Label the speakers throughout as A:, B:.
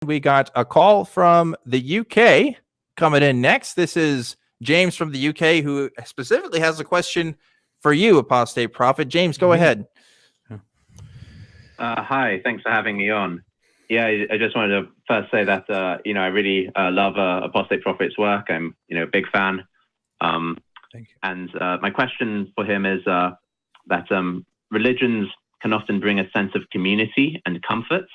A: We got a call from the UK coming in next. This is James from the UK who specifically has a question for you, Apostate Prophet. James, go ahead.
B: Hi, thanks for having me on. Yeah, I just wanted to first say that, I really love Apostate Prophet's work. I'm, a big fan.
C: Thank you.
B: And my question for him is that religions can often bring a sense of community and comfort.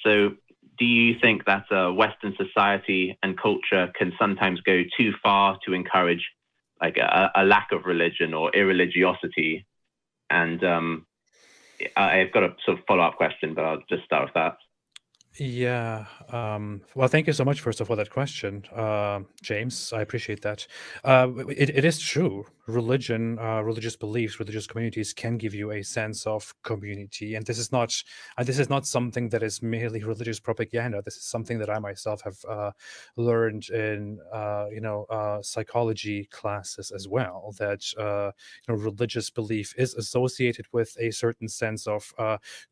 B: So do you think that Western society and culture can sometimes go too far to encourage like a lack of religion or irreligiosity? And I've got a sort of follow-up question, but I'll just start with that.
C: Yeah. Well, thank you so much, first of all, that question, James. I appreciate that. It is true. Religion, religious beliefs, religious communities can give you a sense of community, and this is not something that is merely religious propaganda. This is something that I myself have learned in psychology classes as well. That religious belief is associated with a certain sense of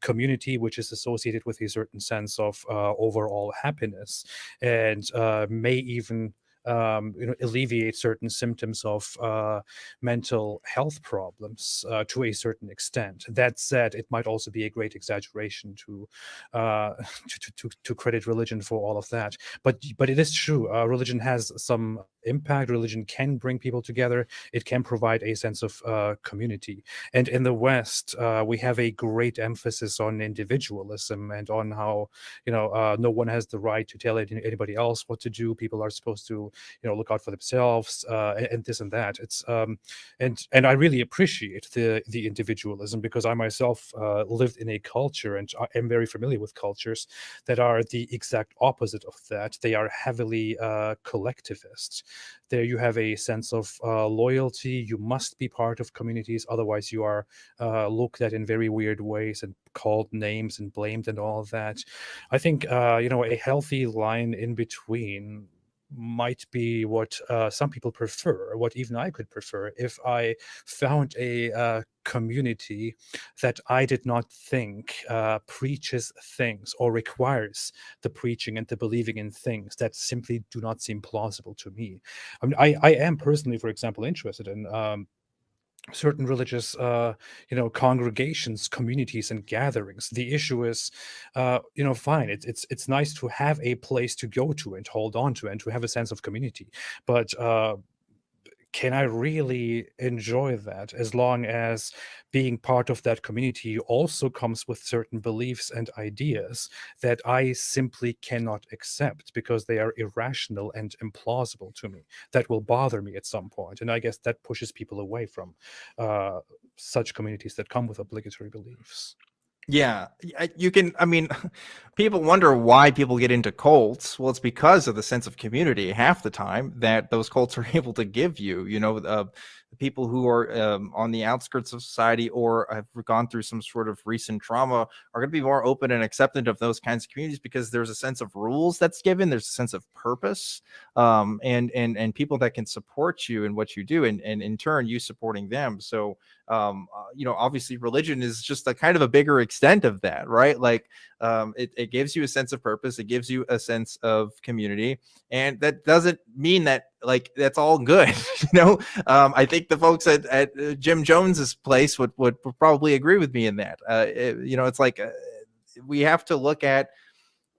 C: community, which is associated with a certain sense of overall happiness, and may even alleviate certain symptoms of mental health problems to a certain extent. That said, it might also be a great exaggeration to credit religion for all of that. But it is true. Religion has some impact. Religion can bring people together. It can provide a sense of community. And in the West, we have a great emphasis on individualism and on how no one has the right to tell anybody else what to do. People are supposed to look out for themselves and this and that. It's and I really appreciate the individualism, because I myself lived in a culture, and I am very familiar with cultures that are the exact opposite of that. They are heavily collectivist. There you have a sense of loyalty. You must be part of communities, otherwise you are looked at in very weird ways and called names and blamed and all of that. I think a healthy line in between might be what some people prefer, what even I could prefer, if I found a community that I did not think preaches things or requires the preaching and the believing in things that simply do not seem plausible to me. I mean, I am personally, for example, interested in certain religious congregations, communities, and gatherings. The issue is fine, it's nice to have a place to go to and hold on to and to have a sense of community, but can I really enjoy that as long as being part of that community also comes with certain beliefs and ideas that I simply cannot accept because they are irrational and implausible to me? That will bother me at some point, and I guess that pushes people away from such communities that come with obligatory beliefs.
A: Yeah, you can. I mean, people wonder why people get into cults. Well, it's because of the sense of community half the time that those cults are able to give you. People who are on the outskirts of society or have gone through some sort of recent trauma are going to be more open and acceptant of those kinds of communities because there's a sense of rules that's given. There's a sense of purpose, and people that can support you in what you do, and in turn you supporting them. So obviously religion is just a kind of a bigger extent of that, right? Like it gives you a sense of purpose, it gives you a sense of community, and that doesn't mean that like that's all good. I think the folks at Jim Jones's place would probably agree with me in that. It's like we have to look at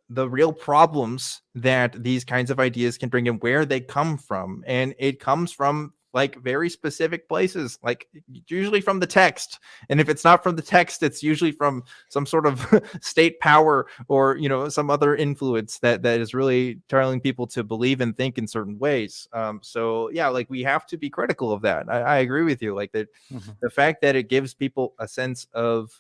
A: the real problems that these kinds of ideas can bring and where they come from, and it comes from like very specific places, like usually from the text. And if it's not from the text, it's usually from some sort of state power or, some other influence that is really telling people to believe and think in certain ways. So yeah, like we have to be critical of that. I agree with you. Like that, the fact that it gives people a sense of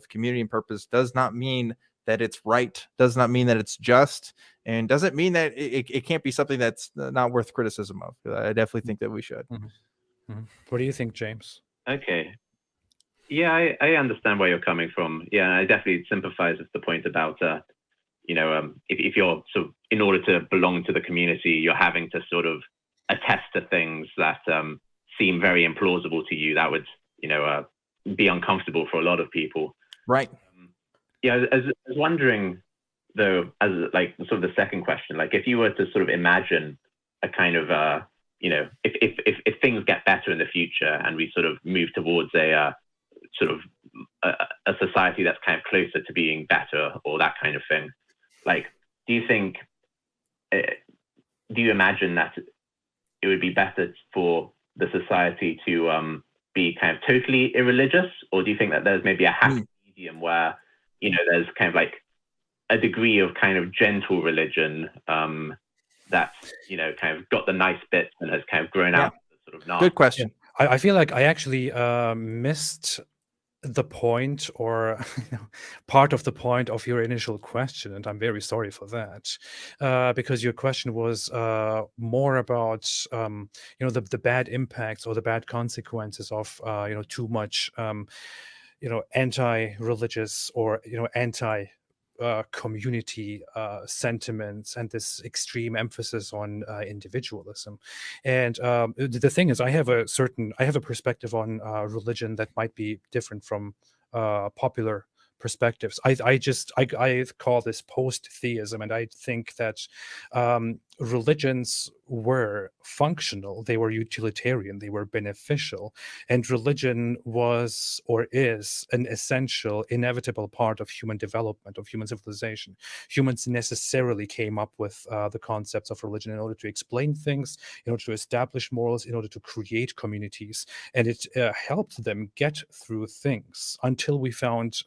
A: community and purpose does not mean that it's right, does not mean that it's just, and doesn't mean that it can't be something that's not worth criticism of. I definitely think that we should.
C: What do you think, James?
B: Okay. Yeah, I understand where you're coming from. Yeah, I definitely sympathize with the point about, if you're sort of, in order to belong to the community, you're having to sort of attest to things that seem very implausible to you. That would, be uncomfortable for a lot of people.
A: Right.
B: Yeah, I was wondering though, as like sort of the second question, like if you were to sort of imagine a kind of if things get better in the future and we sort of move towards a sort of a society that's kind of closer to being better or that kind of thing, like do you imagine that it would be better for the society to be kind of totally irreligious, or do you think that there's maybe a happy medium where there's kind of like a degree of kind of gentle religion that's kind of got the nice bits and has kind of grown out sort of not?
A: Good question.
C: I feel like I actually missed the point or part of the point of your initial question, and I'm very sorry for that, because your question was more about the bad impacts or the bad consequences of too much anti-religious or anti community sentiments and this extreme emphasis on individualism. And the thing is, I have a perspective on religion that might be different from popular perspectives. I call this post-theism, and I think that religions were functional, they were utilitarian, they were beneficial, and religion was or is an essential, inevitable part of human development, of human civilization. Humans necessarily came up with the concepts of religion in order to explain things, in order to establish morals, in order to create communities, and it helped them get through things until we found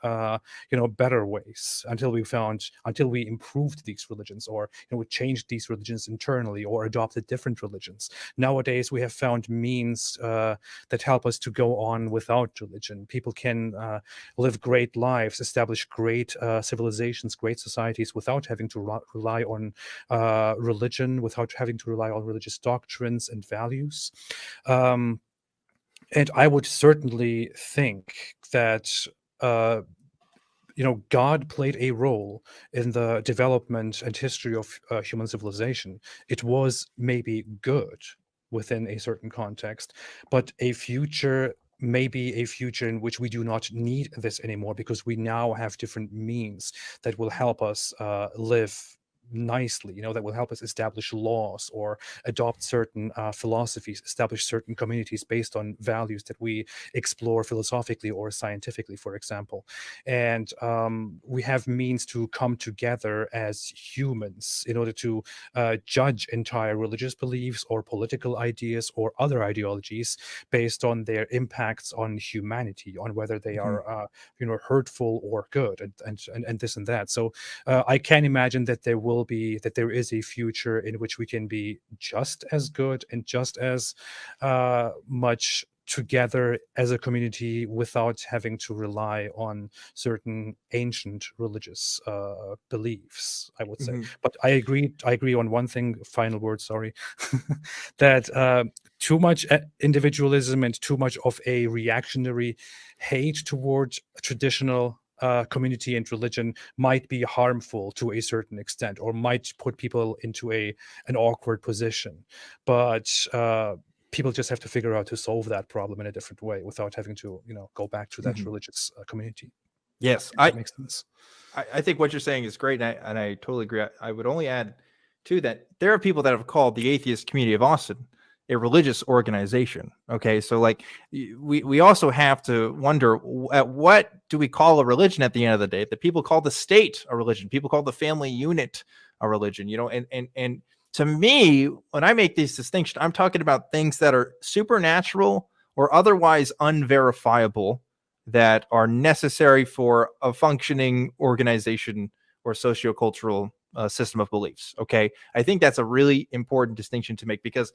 C: better ways, until we improved these religions, or we changed these religions internally or adopted different religions. Nowadays we have found means that help us to go on without religion. People can live great lives, establish great civilizations, great societies without having to rely on religion, without having to rely on religious doctrines and values. And I would certainly think that God played a role in the development and history of human civilization. It was maybe good within a certain context, but maybe a future in which we do not need this anymore, because we now have different means that will help us live nicely, that will help us establish laws or adopt certain philosophies, establish certain communities based on values that we explore philosophically or scientifically, for example. And we have means to come together as humans in order to judge entire religious beliefs or political ideas or other ideologies based on their impacts on humanity, on whether they are hurtful or good, and this and that. So I can imagine that there is a future in which we can be just as good and just as much together as a community without having to rely on certain ancient religious beliefs, I would say. But I agree on one thing, final word, sorry, that too much individualism and too much of a reactionary hate towards traditional community and religion might be harmful to a certain extent, or might put people into an awkward position. But people just have to figure out to solve that problem in a different way without having to, go back to that religious community.
A: Yes,
C: that makes sense.
A: I think what you're saying is great, and I totally agree. I would only add to that there are people that have called the atheist community of Austin a religious organization. Okay, so like we also have to wonder, at what do we call a religion at the end of the day? That people call the state a religion, people call the family unit a religion, and to me, when I make these distinctions, I'm talking about things that are supernatural or otherwise unverifiable that are necessary for a functioning organization or sociocultural system of beliefs. Okay, I think that's a really important distinction to make, because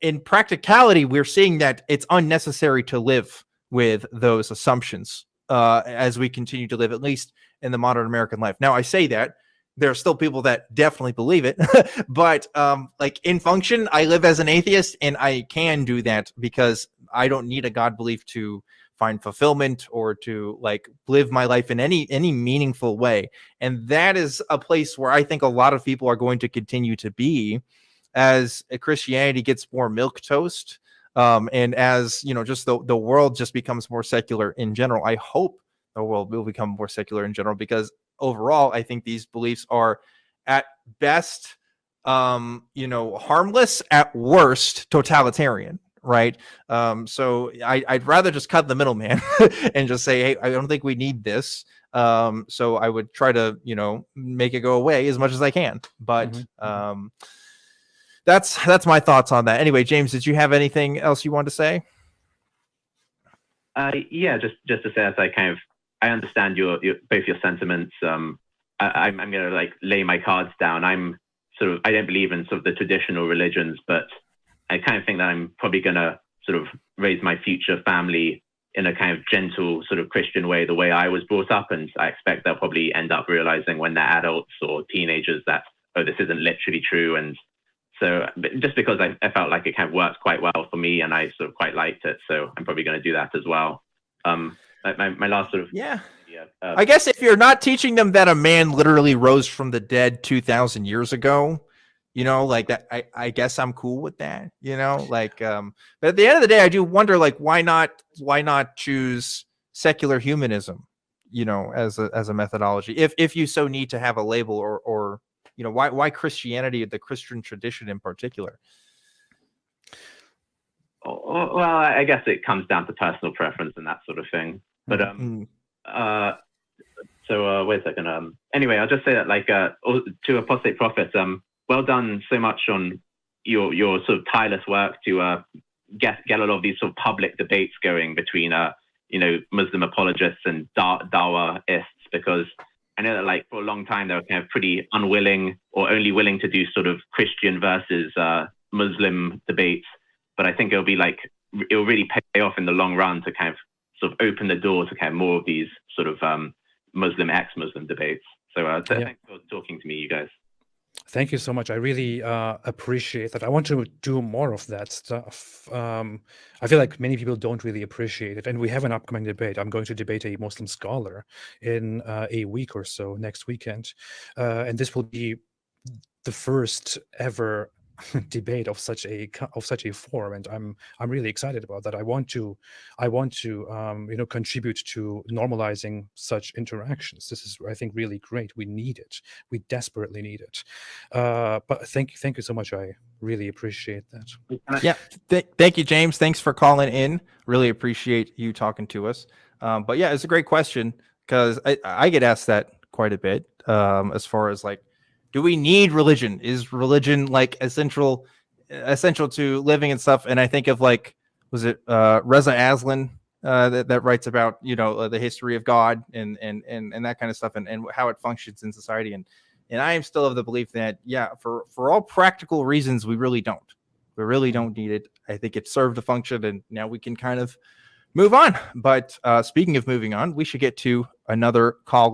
A: in practicality, we're seeing that it's unnecessary to live with those assumptions as we continue to live, at least in the modern American life. Now, I say that there are still people that definitely believe it, but like in function, I live as an atheist, and I can do that because I don't need a God belief to find fulfillment or to like live my life in any meaningful way. And that is a place where I think a lot of people are going to continue to be as Christianity gets more milquetoast, and as just the world just becomes more secular in general. I hope the world will become more secular in general, because overall, I think these beliefs are at best, harmless, at worst totalitarian, right? So I'd rather just cut the middleman and just say, hey, I don't think we need this. So I would try to, make it go away as much as I can. But that's my thoughts on that. Anyway, James, did you have anything else you want to say?
B: Yeah, just to say, as I understand both your sentiments. I'm going to like lay my cards down. I don't believe in sort of the traditional religions, but I kind of think that I'm probably going to sort of raise my future family in a kind of gentle sort of Christian way, the way I was brought up. And I expect they'll probably end up realizing when they're adults or teenagers that, oh, this isn't literally true. And so just because I felt like it kind of worked quite well for me and I sort of quite liked it. So I'm probably going to do that as well. My last sort of...
A: Yeah. I guess if you're not teaching them that a man literally rose from the dead 2,000 years ago, like that, I guess I'm cool with that, but at the end of the day, I do wonder, like, why not choose secular humanism, as a methodology, if you so need to have a label, or why Christianity, the Christian tradition in particular?
B: Well, I guess it comes down to personal preference and that sort of thing. But so wait a second. Anyway, I'll just say that, like, to Apostate Prophet, well done so much on your sort of tireless work to get a lot of these sort of public debates going between Muslim apologists and Dawaists, because I know that, like, for a long time they were kind of pretty unwilling or only willing to do sort of Christian versus Muslim debates. But I think it'll really pay off in the long run to kind of sort of open the door to kind of more of these sort of Muslim ex-Muslim debates. So thanks for talking to me, you guys.
C: Thank you so much. I really appreciate that. I want to do more of that stuff. I feel like many people don't really appreciate it. And we have an upcoming debate. I'm going to debate a Muslim scholar in a week or so, next weekend. And this will be the first ever debate of such a form, and I'm really excited about that. I want to contribute to normalizing such interactions. This is, I think, really great. We need it. We desperately need it. But thank you so much. I really appreciate that.
A: Yeah, thank you, James. Thanks for calling in. Really appreciate you talking to us. But yeah, it's a great question, because I get asked that quite a bit, as far as, like, do we need religion? Is religion, like, essential to living and stuff? And I think of, like, was it Reza Aslan that writes about the history of God and that kind of stuff, and how it functions in society. And I am still of the belief that, yeah, for all practical reasons, we really don't need it. I think it served a function, and now we can kind of move on. But speaking of moving on, we should get to another caller.